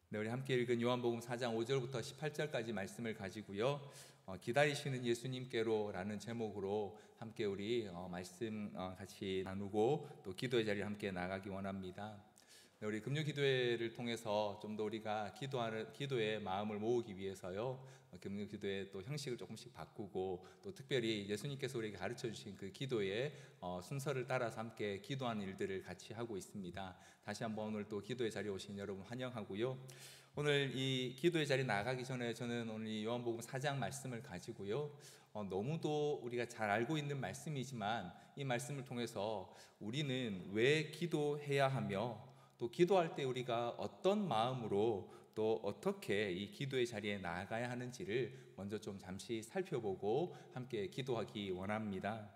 네, 우리 함께 읽은 요한복음 4장 5절부터 18절까지 말씀을 가지고요. 기다리시는 예수님께로 라는 제목으로 함께 우리 말씀 같이 나누고 또 기도의 자리에 함께 나가기 원합니다. 네, 우리 금요기도회를 통해서 좀 더 우리가 기도의 마음을 모으기 위해서요, 금요기도회 또 형식을 조금씩 바꾸고 또 특별히 예수님께서 우리에게 가르쳐 주신 그 기도의 순서를 따라서 함께 기도하는 일들을 같이 하고 있습니다. 다시 한번 오늘 또 기도의 자리에 오신 여러분 환영하고요. 오늘 이 기도의 자리에 나가기 전에 저는 오늘 이 요한복음 4장 말씀을 가지고요, 너무도 우리가 잘 알고 있는 말씀이지만 이 말씀을 통해서 우리는 왜 기도해야 하며 또 기도할 때 우리가 어떤 마음으로 또 어떻게 이 기도의 자리에 나아가야 하는지를 먼저 좀 잠시 살펴보고 함께 기도하기 원합니다.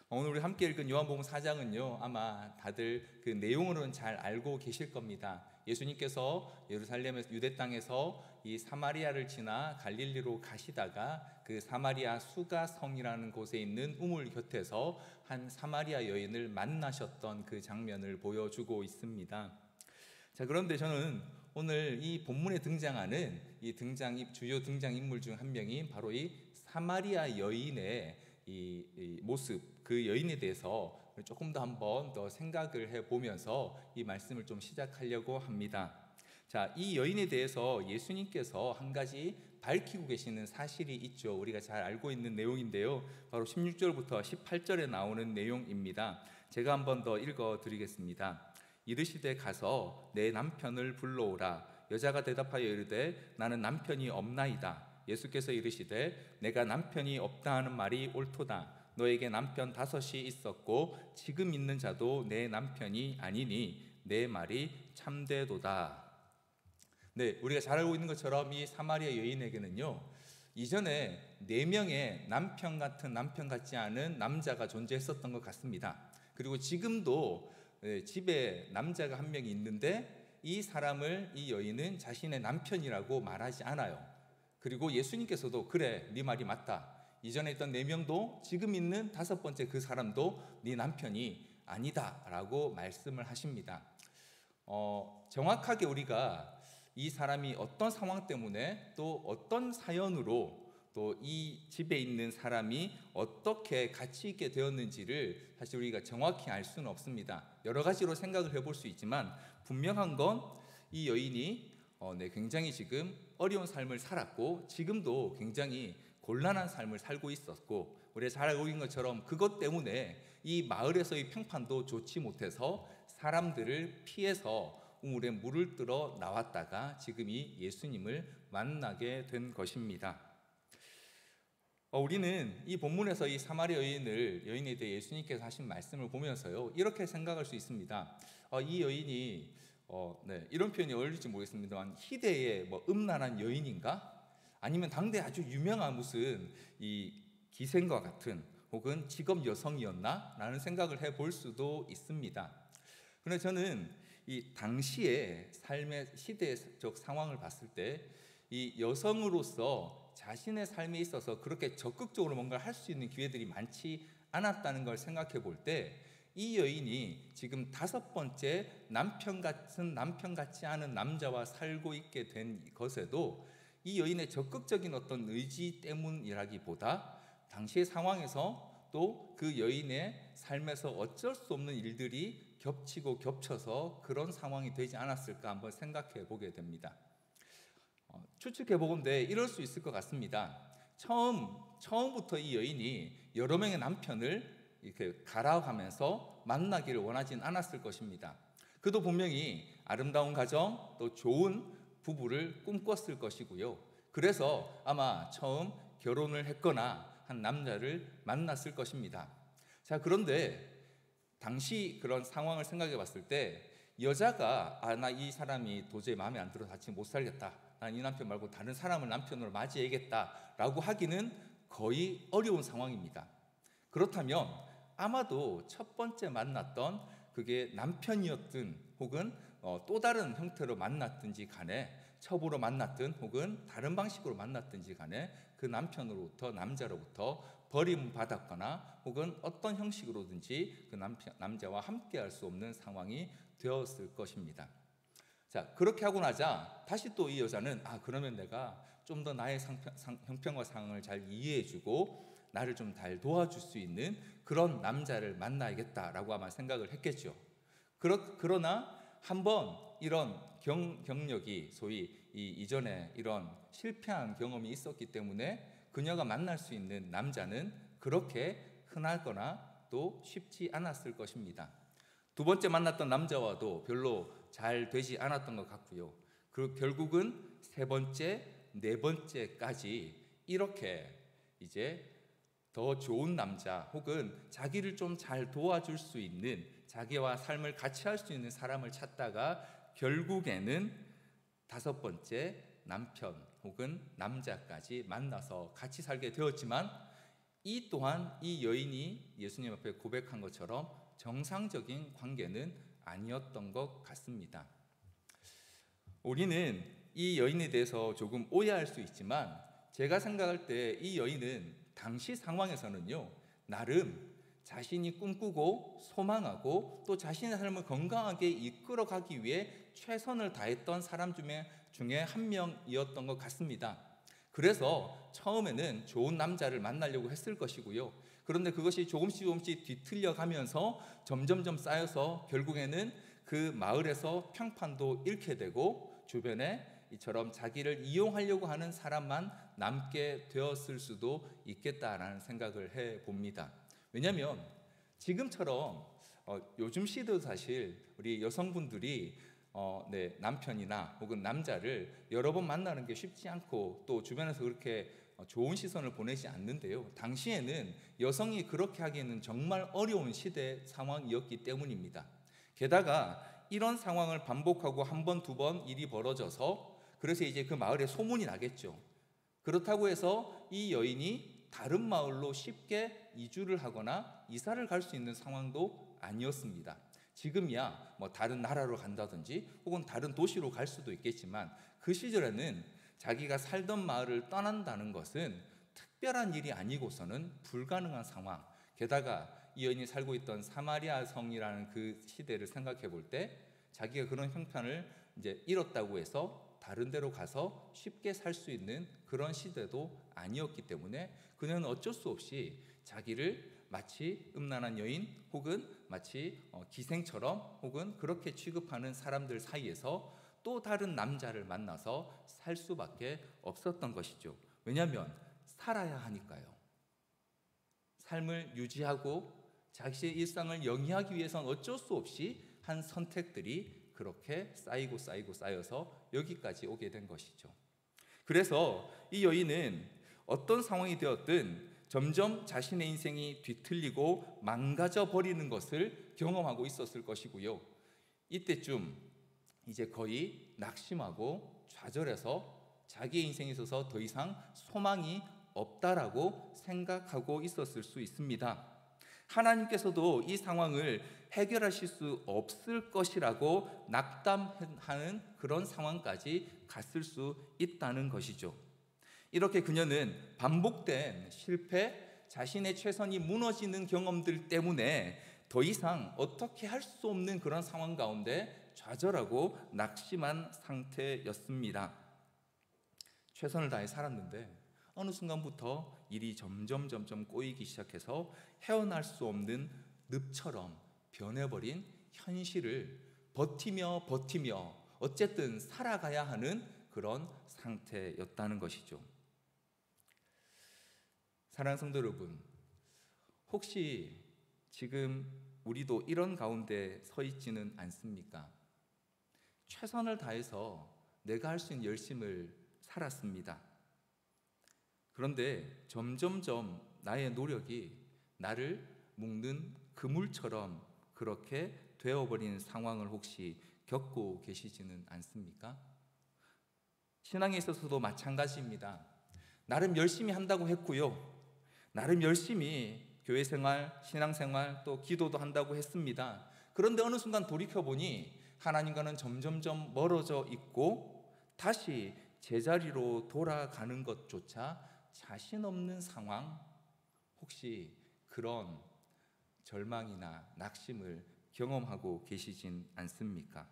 오늘 우리 함께 읽은 요한복음 4장은요, 아마 다들 그 내용으로는 잘 알고 계실 겁니다. 예수님께서 예루살렘에서 유대 땅에서 이 사마리아를 지나 갈릴리로 가시다가 그 사마리아 수가 성이라는 곳에 있는 우물 곁에서 한 사마리아 여인을 만나셨던 그 장면을 보여주고 있습니다. 자, 그런데 저는 오늘 이 본문에 등장하는 주요 등장인물 중 한 명인 바로 이 사마리아 여인의 이 모습, 그 여인에 대해서 조금 더 한번 더 생각을 해보면서 이 말씀을 좀 시작하려고 합니다. 자, 이 여인에 대해서 예수님께서 한 가지 밝히고 계시는 사실이 있죠. 우리가 잘 알고 있는 내용인데요, 바로 16절부터 18절에 나오는 내용입니다. 제가 한번 더 읽어드리겠습니다. 이르시되 가서 내 남편을 불러오라. 여자가 대답하여 이르되 나는 남편이 없나이다. 예수께서 이르시되 내가 남편이 없다 하는 말이 옳도다. 너에게 남편 5이 있었고 지금 있는 자도 내 남편이 아니니 내 말이 참되도다. 네, 우리가 잘 알고 있는 것처럼 이 사마리아 여인에게는요, 이전에 4명의 남편 같지 않은 남자가 존재했었던 것 같습니다. 그리고 지금도 집에 남자가 한 명이 있는데 이 여인은 자신의 남편이라고 말하지 않아요. 그리고 예수님께서도 그래, 네 말이 맞다. 이전에 있던 4명도 지금 있는 5번째 그 사람도 네 남편이 아니다 라고 말씀을 하십니다. 정확하게 우리가 이 사람이 어떤 상황 때문에 또 어떤 사연으로 또 이 집에 있는 사람이 어떻게 같이 있게 되었는지를 사실 우리가 정확히 알 수는 없습니다. 여러 가지로 생각을 해볼 수 있지만 분명한 건 이 여인이 굉장히 지금 어려운 삶을 살았고 지금도 굉장히 곤란한 삶을 살고 있었고, 우리가 잘 알고 있는 것처럼 그것 때문에 이 마을에서의 평판도 좋지 못해서 사람들을 피해서 우물에 물을 뜨러 나왔다가 지금 이 예수님을 만나게 된 것입니다. 우리는 이 본문에서 이 사마리아 여인에 대해 예수님께서 하신 말씀을 보면서요, 이렇게 생각할 수 있습니다. 이 여인이 이런 표현이 어울릴지 모르겠습니다만 희대의 음란한 여인인가? 아니면 당대 아주 유명한 무슨 이 기생과 같은 혹은 직업 여성이었나? 라는 생각을 해볼 수도 있습니다. 그런데 저는 이 당시의 삶의 시대적 상황을 봤을 때 이 여성으로서 자신의 삶에 있어서 그렇게 적극적으로 뭔가를 할 수 있는 기회들이 많지 않았다는 걸 생각해 볼 때 이 여인이 지금 5번째 남편 같지 않은 남자와 살고 있게 된 것에도 이 여인의 적극적인 어떤 의지 때문이라기보다 당시의 상황에서 또 그 여인의 삶에서 어쩔 수 없는 일들이 겹치고 겹쳐서 그런 상황이 되지 않았을까 한번 생각해 보게 됩니다. 추측해 보건대 이럴 수 있을 것 같습니다. 처음부터 이 여인이 여러 명의 남편을 이렇게 갈아가면서 만나기를 원하진 않았을 것입니다. 그도 분명히 아름다운 가정 또 좋은 부부를 꿈꿨을 것이고요. 그래서 아마 처음 결혼을 했거나 한 남자를 만났을 것입니다. 자, 그런데 당시 그런 상황을 생각해 봤을 때 여자가 나 이 사람이 도저히 마음에 안 들어서 같이 못 살겠다, 난 이 남편 말고 다른 사람을 남편으로 맞이해야겠다 라고 하기는 거의 어려운 상황입니다. 그렇다면 아마도 첫 번째 만났던 그게 남편이었든 혹은 또 다른 형태로 만났든지 간에, 첩으로 만났든 혹은 다른 방식으로 만났든지 간에 그 남자로부터 버림받았거나 혹은 어떤 형식으로든지 그 남자와 함께할 수 없는 상황이 되었을 것입니다. 자, 그렇게 하고 나자 다시 또 이 여자는 그러면 내가 좀 더 나의 형편과 상황을 잘 이해해주고 나를 좀 잘 도와줄 수 있는 그런 남자를 만나야겠다라고 아마 생각을 했겠죠. 그러나 한번 이런 경력이 소위 이전에 이런 실패한 경험이 있었기 때문에 그녀가 만날 수 있는 남자는 그렇게 흔하거나 또 쉽지 않았을 것입니다. 두 번째 만났던 남자와도 별로 잘 되지 않았던 것 같고요. 그리고 결국은 세 번째, 네 번째까지 이렇게 이제 더 좋은 남자 혹은 자기를 좀 잘 도와줄 수 있는, 자기와 삶을 같이 할 수 있는 사람을 찾다가 결국에는 다섯 번째 남편 혹은 남자까지 만나서 같이 살게 되었지만, 이 또한 이 여인이 예수님 앞에 고백한 것처럼 정상적인 관계는 아니었던 것 같습니다. 우리는 이 여인에 대해서 조금 오해할 수 있지만, 제가 생각할 때 이 여인은 당시 상황에서는요, 나름 자신이 꿈꾸고 소망하고 또 자신의 삶을 건강하게 이끌어가기 위해 최선을 다했던 사람 중에 한 명이었던 것 같습니다. 그래서 처음에는 좋은 남자를 만나려고 했을 것이고요. 그런데 그것이 조금씩 뒤틀려 가면서 점점점 쌓여서 결국에는 그 마을에서 평판도 잃게 되고 주변에 이처럼 자기를 이용하려고 하는 사람만 남게 되었을 수도 있겠다라는 생각을 해봅니다. 왜냐하면 지금처럼 요즘 시대도 사실 우리 여성분들이 남편이나 혹은 남자를 여러 번 만나는 게 쉽지 않고 또 주변에서 그렇게 좋은 시선을 보내지 않는데요. 당시에는 여성이 그렇게 하기에는 정말 어려운 시대 상황이었기 때문입니다. 게다가 이런 상황을 반복하고 한 번, 두 번 일이 벌어져서 그래서 이제 그 마을에 소문이 나겠죠. 그렇다고 해서 이 여인이 다른 마을로 쉽게 이주를 하거나 이사를 갈 수 있는 상황도 아니었습니다. 지금이야 뭐 다른 나라로 간다든지 혹은 다른 도시로 갈 수도 있겠지만, 그 시절에는 자기가 살던 마을을 떠난다는 것은 특별한 일이 아니고서는 불가능한 상황. 게다가 이 여인이 살고 있던 사마리아 성이라는 그 시대를 생각해 볼 때 자기가 그런 형편을 이제 잃었다고 해서 다른 데로 가서 쉽게 살 수 있는 그런 시대도 아니었기 때문에 그녀는 어쩔 수 없이 자기를 마치 음란한 여인 혹은 마치 기생처럼 혹은 그렇게 취급하는 사람들 사이에서 또 다른 남자를 만나서 살 수밖에 없었던 것이죠. 왜냐하면 살아야 하니까요. 삶을 유지하고 자신의 일상을 영위하기 위해서는 어쩔 수 없이 한 선택들이 그렇게 쌓여서 여기까지 오게 된 것이죠. 그래서 이 여인은 어떤 상황이 되었든 점점 자신의 인생이 뒤틀리고 망가져 버리는 것을 경험하고 있었을 것이고요. 이때쯤 이제 거의 낙심하고 좌절해서 자기의 인생에 있어서 더 이상 소망이 없다라고 생각하고 있었을 수 있습니다. 하나님께서도 이 상황을 해결하실 수 없을 것이라고 낙담하는 그런 상황까지 갔을 수 있다는 것이죠. 이렇게 그녀는 반복된 실패, 자신의 최선이 무너지는 경험들 때문에 더 이상 어떻게 할 수 없는 그런 상황 가운데 좌절하고 낙심한 상태였습니다. 최선을 다해 살았는데 어느 순간부터 일이 점점 꼬이기 시작해서 헤어날 수 없는 늪처럼 변해버린 현실을 버티며 어쨌든 살아가야 하는 그런 상태였다는 것이죠. 사랑하는 성도 여러분, 혹시 지금 우리도 이런 가운데 서 있지는 않습니까? 최선을 다해서 내가 할 수 있는 열심을 살았습니다. 그런데 점점점 나의 노력이 나를 묶는 그물처럼 그렇게 되어버리는 상황을 혹시 겪고 계시지는 않습니까? 신앙에 있어서도 마찬가지입니다. 나름 열심히 한다고 했고요. 나름 열심히 교회 생활, 신앙 생활, 또 기도도 한다고 했습니다. 그런데 어느 순간 돌이켜보니 하나님과는 점점점 멀어져 있고 다시 제자리로 돌아가는 것조차 자신 없는 상황, 혹시 그런 절망이나 낙심을 경험하고 계시진 않습니까?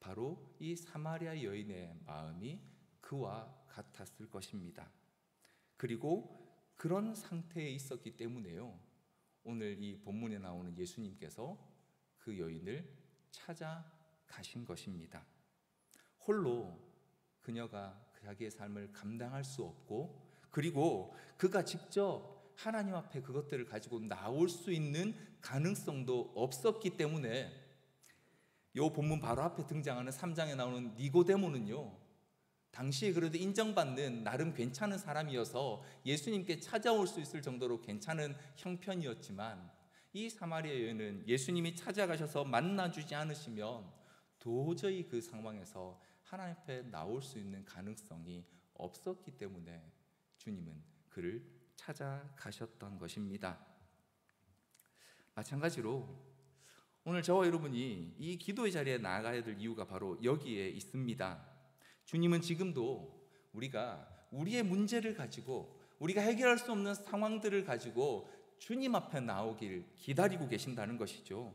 바로 이 사마리아 여인의 마음이 그와 같았을 것입니다. 그리고 그런 상태에 있었기 때문에요, 오늘 이 본문에 나오는 예수님께서 그 여인을 찾아가신 것입니다. 홀로 그녀가 자기의 삶을 감당할 수 없고, 그리고 그가 직접 하나님 앞에 그것들을 가지고 나올 수 있는 가능성도 없었기 때문에, 이 본문 바로 앞에 등장하는 3장에 나오는 니고데모는요, 당시에 그래도 인정받는 나름 괜찮은 사람이어서 예수님께 찾아올 수 있을 정도로 괜찮은 형편이었지만, 이 사마리아 여인은 예수님이 찾아가셔서 만나주지 않으시면 도저히 그 상황에서 하나님 앞에 나올 수 있는 가능성이 없었기 때문에 주님은 그를 찾아가셨던 것입니다. 마찬가지로 오늘 저와 여러분이 이 기도의 자리에 나아가야 될 이유가 바로 여기에 있습니다. 주님은 지금도 우리가 우리의 문제를 가지고, 우리가 해결할 수 없는 상황들을 가지고 주님 앞에 나오길 기다리고 계신다는 것이죠.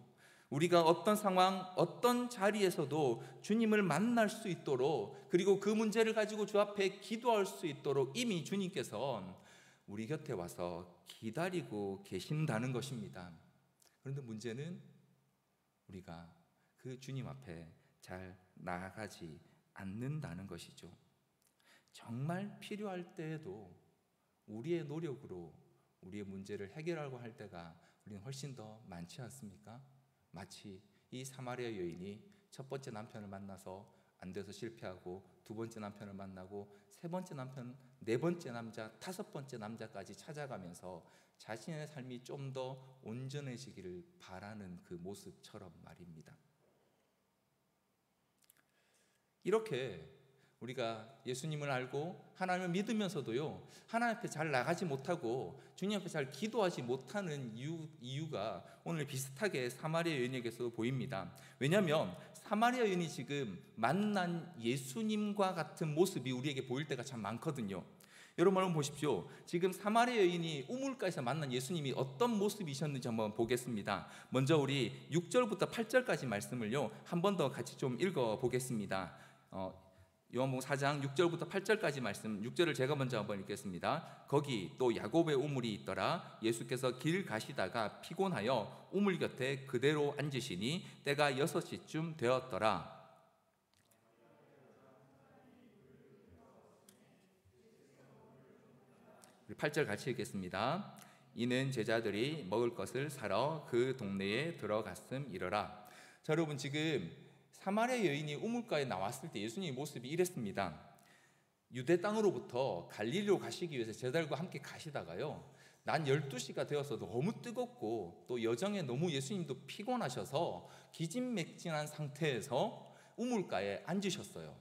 우리가 어떤 상황, 어떤 자리에서도 주님을 만날 수 있도록, 그리고 그 문제를 가지고 주 앞에 기도할 수 있도록 이미 주님께서 우리 곁에 와서 기다리고 계신다는 것입니다. 그런데 문제는 우리가 그 주님 앞에 잘 나아가지 않는다는 것이죠. 정말 필요할 때에도 우리의 노력으로 우리의 문제를 해결하려고 할 때가 우리는 훨씬 더 많지 않습니까? 마치 이 사마리아 여인이 첫 번째 남편을 만나서 안 돼서 실패하고, 두 번째 남편을 만나고, 세 번째 남편, 네 번째 남자, 다섯 번째 남자까지 찾아가면서 자신의 삶이 좀 더 온전해지기를 바라는 그 모습처럼 말입니다. 이렇게 우리가 예수님을 알고 하나님을 믿으면서도요, 하나님 앞에 잘 나가지 못하고 주님 앞에 잘 기도하지 못하는 이유가 오늘 비슷하게 사마리아 여인에게서 보입니다. 왜냐하면 사마리아 여인이 지금 만난 예수님과 같은 모습이 우리에게 보일 때가 참 많거든요. 여러분 한번 보십시오. 지금 사마리아 여인이 우물가에서 만난 예수님이 어떤 모습이셨는지 한번 보겠습니다. 먼저 우리 6절부터 8절까지 말씀을요, 한 번 더 같이 좀 읽어보겠습니다. 요한복음 4장 6절부터 8절까지 말씀, 6절을 제가 먼저 한번 읽겠습니다. 거기 또 야곱의 우물이 있더라. 예수께서 길 가시다가 피곤하여 우물 곁에 그대로 앉으시니 때가 6시쯤 되었더라. 8절 같이 읽겠습니다. 이는 제자들이 먹을 것을 사러 그 동네에 들어갔음이러라. 자, 여러분, 지금 사마리아 여인이 우물가에 나왔을 때 예수님의 모습이 이랬습니다. 유대 땅으로부터 갈릴리로 가시기 위해서 제자들과 함께 가시다가요, 난 12시가 되어서 너무 뜨겁고 또 여정에 너무 예수님도 피곤하셔서 기진맥진한 상태에서 우물가에 앉으셨어요.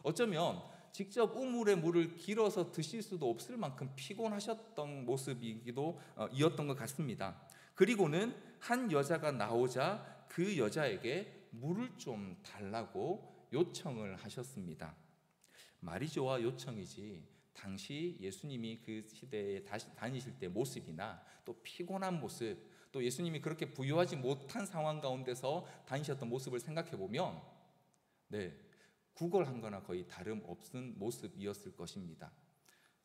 어쩌면 직접 우물의 물을 길어서 드실 수도 없을 만큼 피곤하셨던 모습이기도 이었던 것 같습니다. 그리고는 한 여자가 나오자 그 여자에게 물을 좀 달라고 요청을 하셨습니다. 말이 좋아 요청이지, 당시 예수님이 그 시대에 다니실 때 모습이나 또 피곤한 모습, 또 예수님이 그렇게 부유하지 못한 상황 가운데서 다니셨던 모습을 생각해 보면 구걸한 거나 거의 다름없는 모습이었을 것입니다.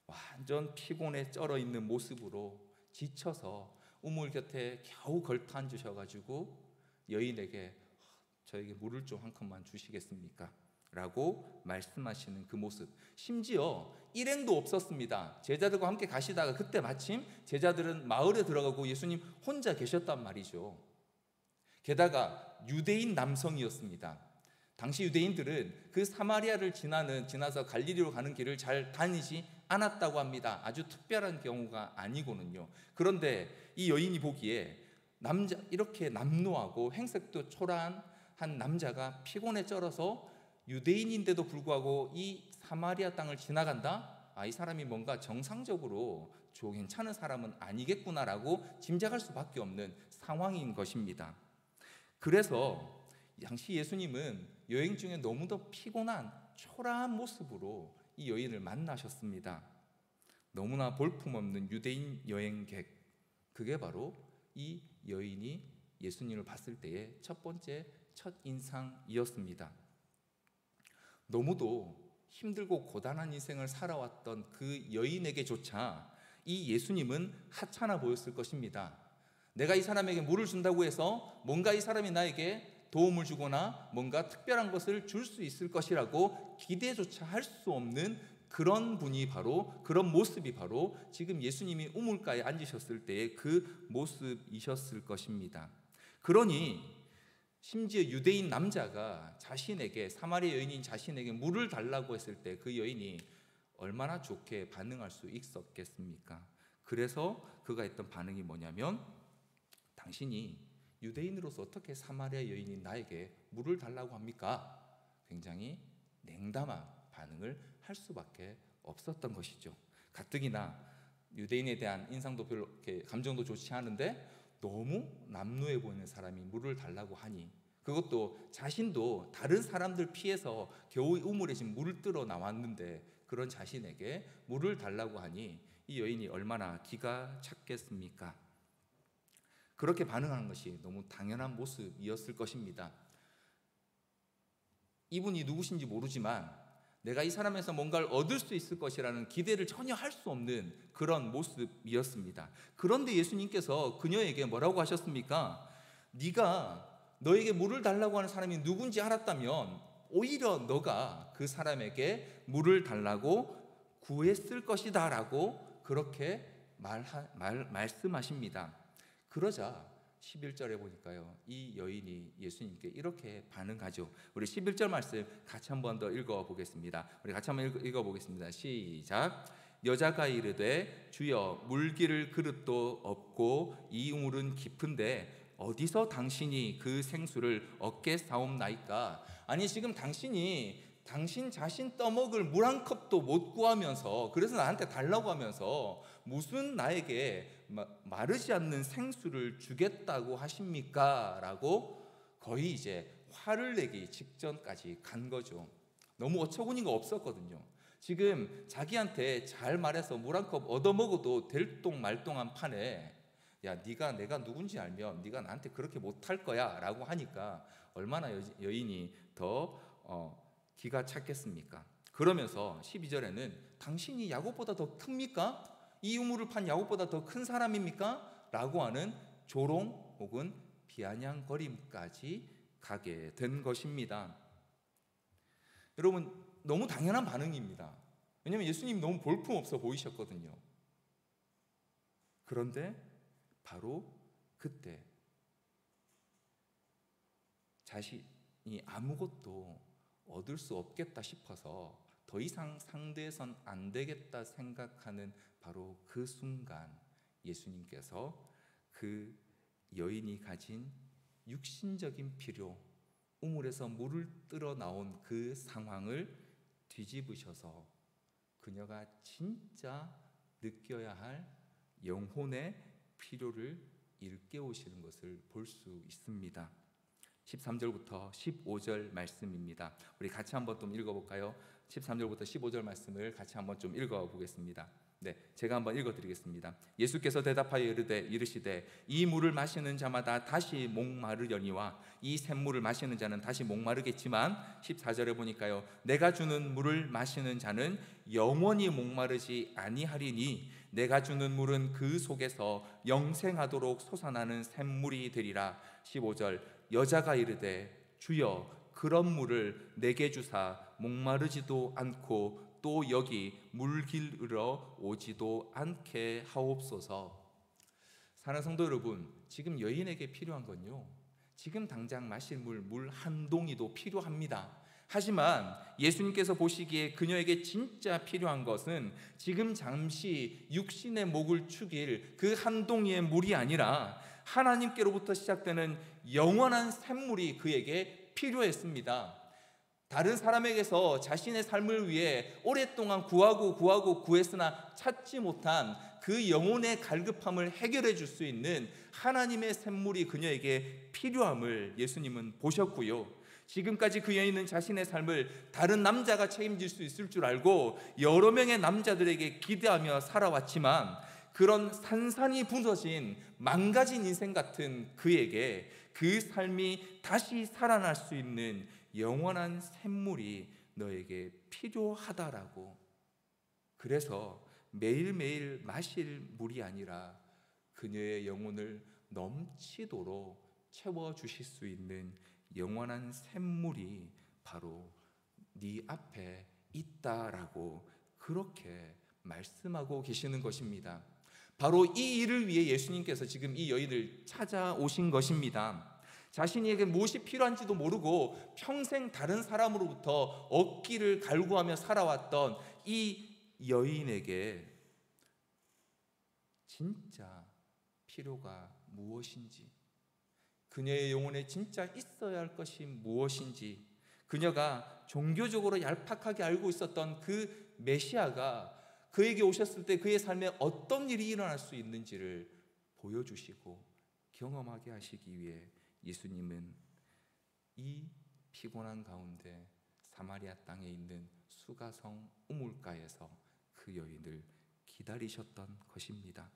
완전 피곤에 쩔어 있는 모습으로 지쳐서 우물 곁에 겨우 걸터 앉으셔가지고 여인에게 저에게 물을 좀 한 컵만 주시겠습니까? 라고 말씀하시는 그 모습. 심지어 일행도 없었습니다. 제자들과 함께 가시다가 그때 마침 제자들은 마을에 들어가고 예수님 혼자 계셨단 말이죠. 게다가 유대인 남성이었습니다. 당시 유대인들은 그 사마리아를 지나서 갈릴리로 가는 길을 잘 다니지 않았다고 합니다. 아주 특별한 경우가 아니고는요. 그런데 이 여인이 보기에 이렇게 남노하고 행색도 초라한 한 남자가 피곤에 쩔어서 유대인인데도 불구하고 이 사마리아 땅을 지나간다? 이 사람이 뭔가 정상적으로 괜찮은 사람은 아니겠구나라고 짐작할 수밖에 없는 상황인 것입니다. 그래서 당시 예수님은 여행 중에 너무도 피곤한 초라한 모습으로 이 여인을 만나셨습니다. 너무나 볼품없는 유대인 여행객, 그게 바로 이 여인이 예수님을 봤을 때의 첫 번째 첫 인상이었습니다. 너무도 힘들고 고단한 인생을 살아왔던 그 여인에게조차 이 예수님은 하찮아 보였을 것입니다. 내가 이 사람에게 물을 준다고 해서 뭔가 이 사람이 나에게 도움을 주거나 뭔가 특별한 것을 줄 수 있을 것이라고 기대조차 할 수 없는 그런 분이 바로, 그런 모습이 바로 지금 예수님이 우물가에 앉으셨을 때의 그 모습이셨을 것입니다. 그러니 심지어 유대인 남자가 자신에게, 사마리아 여인인 자신에게 물을 달라고 했을 때 그 여인이 얼마나 좋게 반응할 수 있었겠습니까? 그래서 그가 했던 반응이 뭐냐면, 당신이 유대인으로서 어떻게 사마리아 여인인 나에게 물을 달라고 합니까? 굉장히 냉담한 반응을 할 수밖에 없었던 것이죠. 가뜩이나 유대인에 대한 인상도 별로 이렇게 감정도 좋지 않은데 너무 남루해 보이는 사람이 물을 달라고 하니, 그것도 자신도 다른 사람들 피해서 겨우 우물에 지금 물을 뜨러 나왔는데 그런 자신에게 물을 달라고 하니 이 여인이 얼마나 기가 찼겠습니까? 그렇게 반응하는 것이 너무 당연한 모습이었을 것입니다. 이분이 누구신지 모르지만 내가 이 사람에서 뭔가를 얻을 수 있을 것이라는 기대를 전혀 할 수 없는 그런 모습이었습니다. 그런데 예수님께서 그녀에게 뭐라고 하셨습니까? 네가 너에게 물을 달라고 하는 사람이 누군지 알았다면 오히려 너가 그 사람에게 물을 달라고 구했을 것이다 라고 그렇게 말씀하십니다. 그러자 11절에 보니까요, 이 여인이 예수님께 이렇게 반응하죠. 우리 11절 말씀 같이 한번 더 읽어보겠습니다. 우리 같이 한번 읽어보겠습니다. 시작. 여자가 이르되 주여 물기를 그릇도 없고 이 우물은 깊은데 어디서 당신이 그 생수를 얻게 사옵나이까? 아니 지금 당신이 당신 자신 떠먹을 물 한 컵도 못 구하면서, 그래서 나한테 달라고 하면서 무슨 나에게 마르지 않는 생수를 주겠다고 하십니까? 라고 거의 이제 화를 내기 직전까지 간 거죠. 너무 어처구니가 없었거든요. 지금 자기한테 잘 말해서 물 한 컵 얻어먹어도 될똥말똥한 판에, 야 네가 내가 누군지 알면 네가 나한테 그렇게 못할 거야 라고 하니까 얼마나 여인이 더 기가 찼겠습니까? 그러면서 12절에는 당신이 야곱보다 더 큽니까? 이 우물을 판 야곱보다 더 큰 사람입니까? 라고 하는 조롱 혹은 비아냥거림까지 가게 된 것입니다. 여러분 너무 당연한 반응입니다. 왜냐하면 예수님이 너무 볼품없어 보이셨거든요. 그런데 바로 그때 자신이 아무것도 얻을 수 없겠다 싶어서 더 이상 상대해선 안 되겠다 생각하는 바로 그 순간 예수님께서 그 여인이 가진 육신적인 필요, 우물에서 물을 뜨러 나온 그 상황을 뒤집으셔서 그녀가 진짜 느껴야 할 영혼의 필요를 일깨우시는 것을 볼 수 있습니다. 13절부터 15절 말씀입니다. 우리 같이 한번 좀 읽어볼까요? 13절부터 15절 말씀을 같이 한번 좀 읽어보겠습니다. 네, 제가 한번 읽어드리겠습니다. 예수께서 대답하여 이르시되 이 물을 마시는 자마다 다시 목마르려니와 이 샘물을 마시는 자는 다시 목마르겠지만 14절에 보니까요, 내가 주는 물을 마시는 자는 영원히 목마르지 아니하리니 내가 주는 물은 그 속에서 영생하도록 솟아나는 샘물이 되리라. 15절 여자가 이르되 주여 그런 물을 내게 주사 목마르지도 않고 또 여기 물길으로 오지도 않게 하옵소서. 사랑하는 성도 여러분, 지금 여인에게 필요한 건요, 지금 당장 마실 물 한 동이도 필요합니다. 하지만 예수님께서 보시기에 그녀에게 진짜 필요한 것은 지금 잠시 육신의 목을 축일 그 한 동이의 물이 아니라 하나님께로부터 시작되는 영원한 샘물이 그에게 필요했습니다. 다른 사람에게서 자신의 삶을 위해 오랫동안 구하고 구했으나 찾지 못한 그 영혼의 갈급함을 해결해 줄 수 있는 하나님의 샘물이 그녀에게 필요함을 예수님은 보셨고요. 지금까지 그 여인은 자신의 삶을 다른 남자가 책임질 수 있을 줄 알고 여러 명의 남자들에게 기대하며 살아왔지만 그런 산산이 부서진 망가진 인생 같은 그에게 그 삶이 다시 살아날 수 있는 영원한 샘물이 너에게 필요하다라고. 그래서 매일매일 마실 물이 아니라 그녀의 영혼을 넘치도록 채워주실 수 있는 영원한 샘물이 바로 네 앞에 있다라고 그렇게 말씀하고 계시는 것입니다. 바로 이 일을 위해 예수님께서 지금 이 여인을 찾아오신 것입니다. 자신에게 무엇이 필요한지도 모르고 평생 다른 사람으로부터 얻기를 갈구하며 살아왔던 이 여인에게 진짜 필요가 무엇인지, 그녀의 영혼에 진짜 있어야 할 것이 무엇인지, 그녀가 종교적으로 얄팍하게 알고 있었던 그 메시아가 그에게 오셨을 때 그의 삶에 어떤 일이 일어날 수 있는지를 보여주시고 경험하게 하시기 위해 예수님은 이 피곤한 가운데 사마리아 땅에 있는 수가성 우물가에서 그 여인을 기다리셨던 것입니다.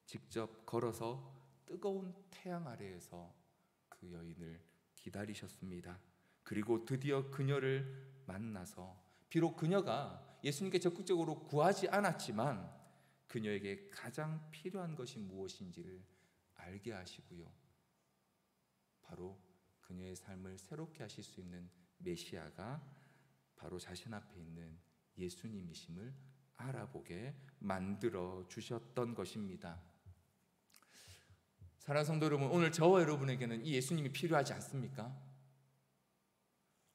직접 걸어서 뜨거운 태양 아래에서 그 여인을 기다리셨습니다. 그리고 드디어 그녀를 만나서 비록 그녀가 예수님께 적극적으로 구하지 않았지만 그녀에게 가장 필요한 것이 무엇인지를 알게 하시고요, 바로 그녀의 삶을 새롭게 하실 수 있는 메시아가 바로 자신 앞에 있는 예수님이심을 알아보게 만들어 주셨던 것입니다. 사랑하는 성도 여러분, 오늘 저와 여러분에게는 이 예수님이 필요하지 않습니까?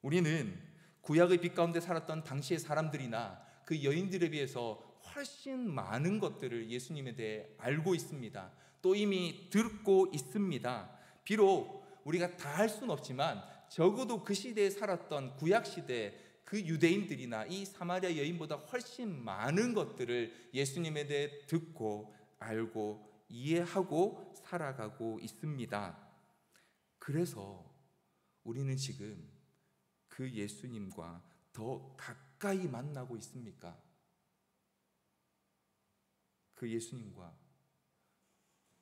우리는 구약의 빛 가운데 살았던 당시의 사람들이나 그 여인들에 비해서 훨씬 많은 것들을 예수님에 대해 알고 있습니다. 또 이미 듣고 있습니다. 비록 우리가 다 할 수는 없지만 적어도 그 시대에 살았던 구약 시대 그 유대인들이나 이 사마리아 여인보다 훨씬 많은 것들을 예수님에 대해 듣고 알고 이해하고 살아가고 있습니다. 그래서 우리는 지금 그 예수님과 더 가까이 만나고 있습니까? 그 예수님과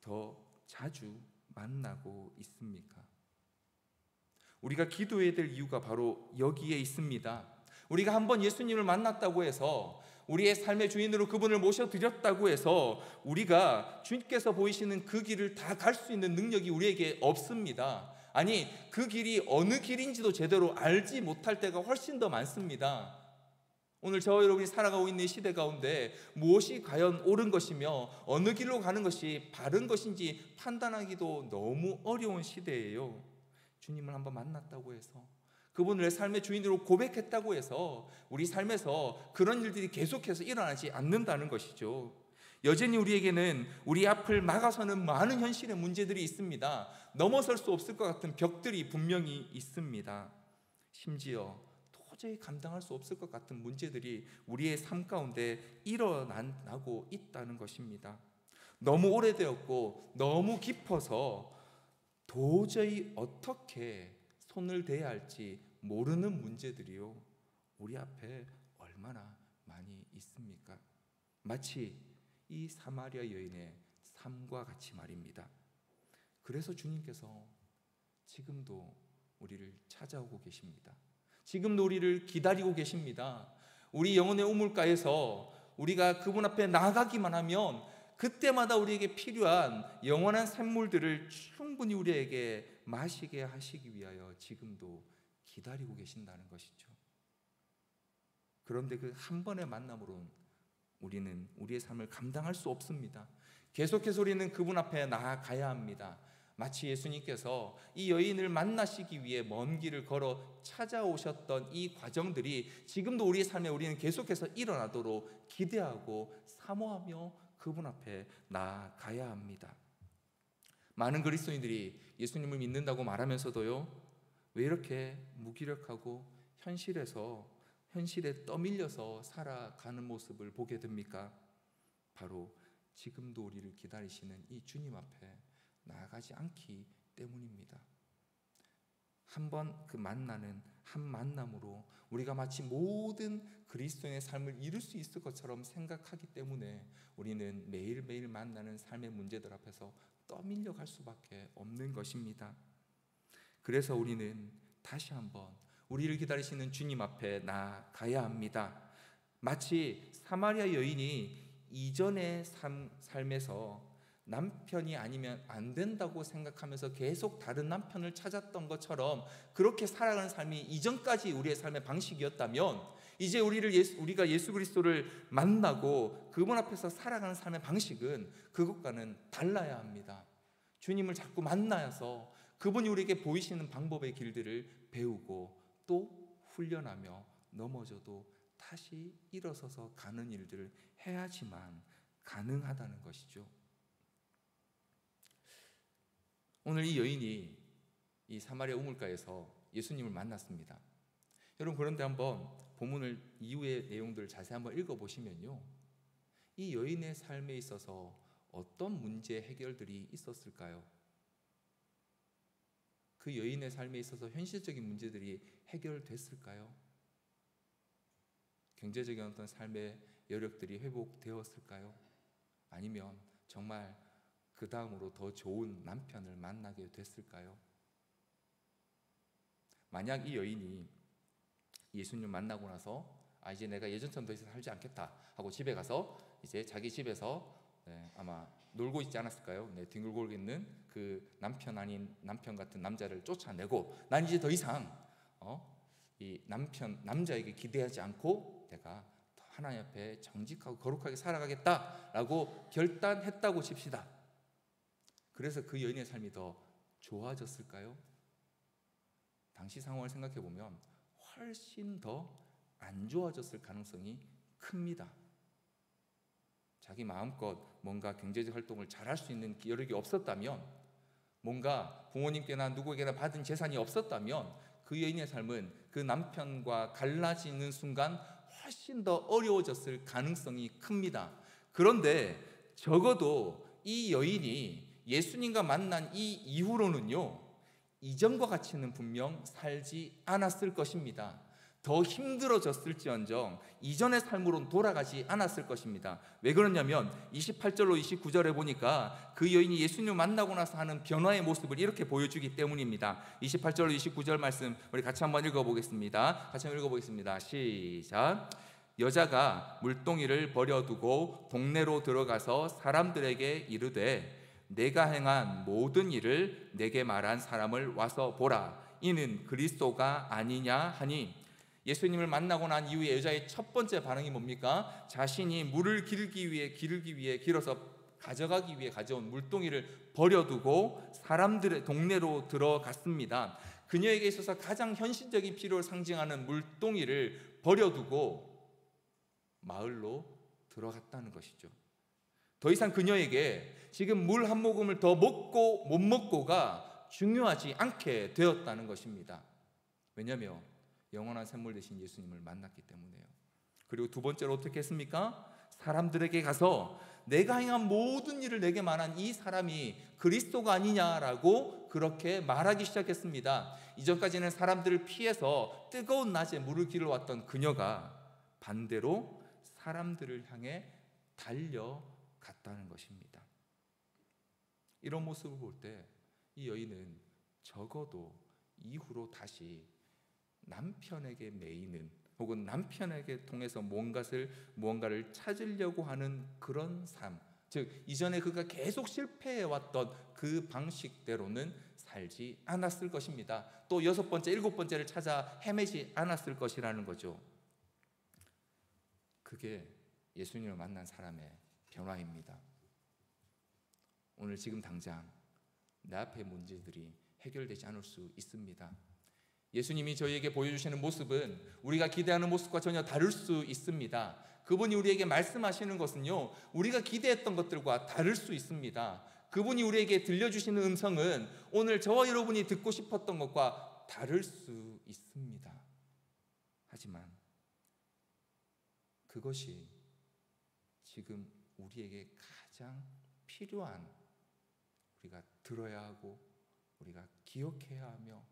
더 자주 만나고 있습니까? 우리가 기도해야 될 이유가 바로 여기에 있습니다. 우리가 한번 예수님을 만났다고 해서, 우리의 삶의 주인으로 그분을 모셔드렸다고 해서 우리가 주님께서 보이시는 그 길을 다 갈 수 있는 능력이 우리에게 없습니다. 아니, 그 길이 어느 길인지도 제대로 알지 못할 때가 훨씬 더 많습니다. 오늘 저와 여러분이 살아가고 있는 시대 가운데 무엇이 과연 옳은 것이며 어느 길로 가는 것이 바른 것인지 판단하기도 너무 어려운 시대예요. 주님을 한번 만났다고 해서, 그분을 내 삶의 주인으로 고백했다고 해서 우리 삶에서 그런 일들이 계속해서 일어나지 않는다는 것이죠. 여전히 우리에게는 우리 앞을 막아서는 많은 현실의 문제들이 있습니다. 넘어설 수 없을 것 같은 벽들이 분명히 있습니다. 심지어 도저히 감당할 수 없을 것 같은 문제들이 우리의 삶 가운데 일어나고 있다는 것입니다. 너무 오래되었고 너무 깊어서 도저히 어떻게 손을 대야 할지 모르는 문제들이요, 우리 앞에 얼마나 많이 있습니까? 마치 이 사마리아 여인의 삶과 같이 말입니다. 그래서 주님께서 지금도 우리를 찾아오고 계십니다. 지금도 우리를 기다리고 계십니다. 우리 영혼의 우물가에서 우리가 그분 앞에 나아가기만 하면 그때마다 우리에게 필요한 영원한 샘물들을 충분히 우리에게 마시게 하시기 위하여 지금도 기다리고 계신다는 것이죠. 그런데 그 한 번의 만남으로는 우리는 우리의 삶을 감당할 수 없습니다. 계속해서 우리는 그분 앞에 나아가야 합니다. 마치 예수님께서 이 여인을 만나시기 위해 먼 길을 걸어 찾아오셨던 이 과정들이 지금도 우리의 삶에 우리는 계속해서 일어나도록 기대하고 사모하며 그분 앞에 나아가야 합니다. 많은 그리스도인들이 예수님을 믿는다고 말하면서도요, 왜 이렇게 무기력하고 현실에 떠밀려서 살아가는 모습을 보게 됩니까? 바로 지금도 우리를 기다리시는 이 주님 앞에 나아가지 않기 때문입니다. 한번 그 만나는 한 만남으로 우리가 마치 모든 그리스도인의 삶을 이룰 수 있을 것처럼 생각하기 때문에 우리는 매일매일 만나는 삶의 문제들 앞에서 떠밀려 갈 수밖에 없는 것입니다. 그래서 우리는 다시 한번 우리를 기다리시는 주님 앞에 나아가야 합니다. 마치 사마리아 여인이 이전의 삶에서 남편이 아니면 안 된다고 생각하면서 계속 다른 남편을 찾았던 것처럼 그렇게 살아가는 삶이 이전까지 우리의 삶의 방식이었다면, 이제 우리가 예수 그리스도를 만나고 그분 앞에서 살아가는 삶의 방식은 그것과는 달라야 합니다. 주님을 자꾸 만나서 그분이 우리에게 보이시는 방법의 길들을 배우고 또 훈련하며 넘어져도 다시 일어서서 가는 일들을 해야지만 가능하다는 것이죠. 오늘 이 여인이 이 사마리아 우물가에서 예수님을 만났습니다. 여러분, 그런데 한번 본문을 이후의 내용들을 자세히 한번 읽어보시면요, 이 여인의 삶에 있어서 어떤 문제 해결들이 있었을까요? 그 여인의 삶에 있어서 현실적인 문제들이 해결됐을까요? 경제적인 어떤 삶의 여력들이 회복되었을까요? 아니면 정말 그 다음으로 더 좋은 남편을 만나게 됐을까요? 만약 이 여인이 예수님을 만나고 나서 이제 내가 예전처럼 더 이상 살지 않겠다 하고 집에 가서 이제 자기 집에서 아마 놀고 있지 않았을까요? 뒹굴고 있는 그 남편 아닌 남편 같은 남자를 쫓아내고, 난 이제 더 이상 이 남자에게 기대하지 않고 내가 하나님 앞에 정직하고 거룩하게 살아가겠다라고 결단했다고 칩시다. 그래서 그 여인의 삶이 더 좋아졌을까요? 당시 상황을 생각해 보면 훨씬 더 안 좋아졌을 가능성이 큽니다. 자기 마음껏 뭔가 경제적 활동을 잘할 수 있는 여력이 없었다면, 뭔가 부모님께나 누구에게나 받은 재산이 없었다면 그 여인의 삶은 그 남편과 갈라지는 순간 훨씬 더 어려워졌을 가능성이 큽니다. 그런데 적어도 이 여인이 예수님과 만난 이 이후로는요, 이전과 같이는 분명 살지 않았을 것입니다. 더 힘들어졌을지언정 이전의 삶으로는 돌아가지 않았을 것입니다. 왜 그러냐면 28절로 29절에 보니까 그 여인이 예수님을 만나고 나서 하는 변화의 모습을 이렇게 보여주기 때문입니다. 28절로 29절 말씀 우리 같이 한번 읽어보겠습니다. 시작. 여자가 물동이를 버려두고 동네로 들어가서 사람들에게 이르되 내가 행한 모든 일을 내게 말한 사람을 와서 보라. 이는 그리스도가 아니냐 하니, 예수님을 만나고 난 이후에 여자의 첫 번째 반응이 뭡니까? 자신이 물을 기르기 위해 길어서 가져가기 위해 가져온 물동이를 버려두고 사람들의 동네로 들어갔습니다. 그녀에게 있어서 가장 현실적인 필요를 상징하는 물동이를 버려두고 마을로 들어갔다는 것이죠. 더 이상 그녀에게 지금 물 한 모금을 더 먹고 못 먹고가 중요하지 않게 되었다는 것입니다. 왜냐하면 영원한 샘물 되신 예수님을 만났기 때문에요. 그리고 두 번째로 어떻게 했습니까? 사람들에게 가서 내가 행한 모든 일을 내게 말한 이 사람이 그리스도가 아니냐라고 그렇게 말하기 시작했습니다. 이전까지는 사람들을 피해서 뜨거운 낮에 물을 길러왔던 그녀가 반대로 사람들을 향해 달려갔다는 것입니다. 이런 모습을 볼 때 이 여인은 적어도 이후로 다시 남편에게 매이는, 혹은 남편에게 통해서 무언가를 찾으려고 하는 그런 삶, 즉 이전에 그가 계속 실패해왔던 그 방식대로는 살지 않았을 것입니다. 또 6번째, 7번째를 찾아 헤매지 않았을 것이라는 거죠. 그게 예수님을 만난 사람의 변화입니다. 오늘 지금 당장 내 앞의 문제들이 해결되지 않을 수 있습니다. 예수님이 저희에게 보여주시는 모습은 우리가 기대하는 모습과 전혀 다를 수 있습니다. 그분이 우리에게 말씀하시는 것은요, 우리가 기대했던 것들과 다를 수 있습니다. 그분이 우리에게 들려주시는 음성은 오늘 저와 여러분이 듣고 싶었던 것과 다를 수 있습니다. 하지만 그것이 지금 우리에게 가장 필요한, 우리가 들어야 하고 우리가 기억해야 하며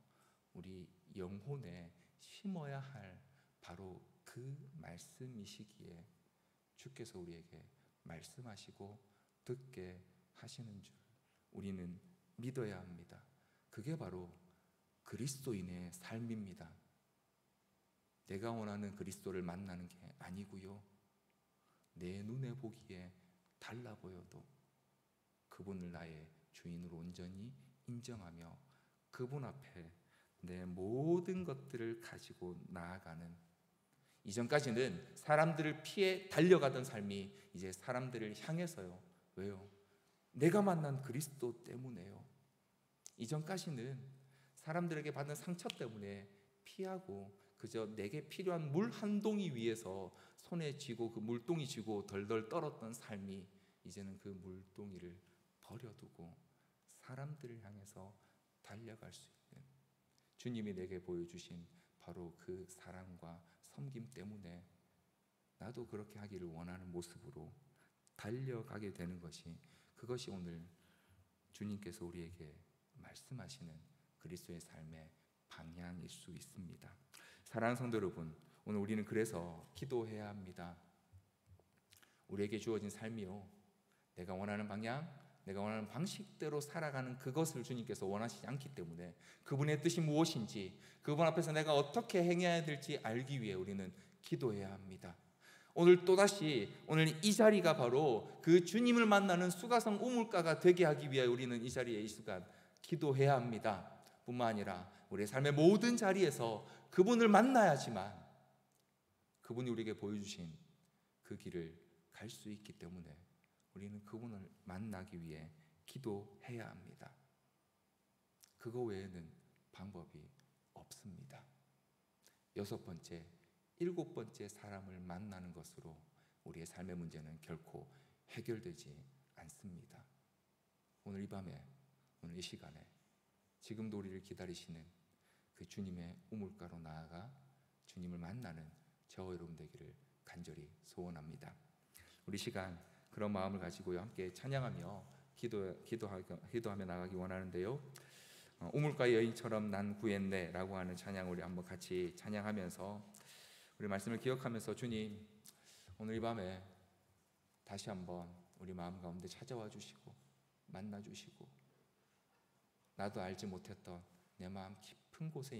우리 영혼에 심어야 할 바로 그 말씀이시기에 주께서 우리에게 말씀하시고 듣게 하시는 줄 우리는 믿어야 합니다. 그게 바로 그리스도인의 삶입니다. 내가 원하는 그리스도를 만나는 게 아니고요, 내 눈에 보기에 달라 보여도 그분을 나의 주인으로 온전히 인정하며 그분 앞에 내 모든 것들을 가지고 나아가는, 이전까지는 사람들을 피해 달려가던 삶이 이제 사람들을 향해서요. 왜요? 내가 만난 그리스도 때문에요. 이전까지는 사람들에게 받은 상처 때문에 피하고 그저 내게 필요한 물 한 동이 위해서 손에 쥐고 그 물동이 쥐고 덜덜 떨었던 삶이 이제는 그 물동이를 버려두고 사람들을 향해서 달려갈 수 있는, 주님이 내게 보여주신 바로 그 사랑과 섬김 때문에 나도 그렇게 하기를 원하는 모습으로 달려가게 되는 것이, 그것이 오늘 주님께서 우리에게 말씀하시는 그리스도의 삶의 방향일 수 있습니다. 사랑하는 성도 여러분, 오늘 우리는 그래서 기도해야 합니다. 우리에게 주어진 삶이요, 내가 원하는 방향, 내가 원하는 방식대로 살아가는 그것을 주님께서 원하시지 않기 때문에 그분의 뜻이 무엇인지, 그분 앞에서 내가 어떻게 행해야 될지 알기 위해 우리는 기도해야 합니다. 오늘 또다시 오늘 이 자리가 바로 그 주님을 만나는 수가성 우물가가 되게 하기 위해 우리는 이 자리에 이 시간 기도해야 합니다. 뿐만 아니라 우리의 삶의 모든 자리에서 그분을 만나야지만 그분이 우리에게 보여주신 그 길을 갈 수 있기 때문에 우리는 그분을 만나기 위해 기도해야 합니다. 그거 외에는 방법이 없습니다. 6번째, 7번째 사람을 만나는 것으로 우리의 삶의 문제는 결코 해결되지 않습니다. 오늘 이 밤에, 오늘 이 시간에 지금도 우리를 기다리시는 그 주님의 우물가로 나아가 주님을 만나는 저와 여러분 되기를 간절히 소원합니다. 우리 시간 그런 마음을 가지고요, 함께 찬양하며 기도하며 나가기 원하는데요, 우물가 여인처럼 난 구했네 라고 하는 찬양 우리 한번 같이 찬양하면서 우리 말씀을 기억하면서 주님, 오늘 이 밤에 다시 한번 우리 마음 가운데 찾아와 주시고 만나 주시고 나도 알지 못했던 내 마음 깊은 곳에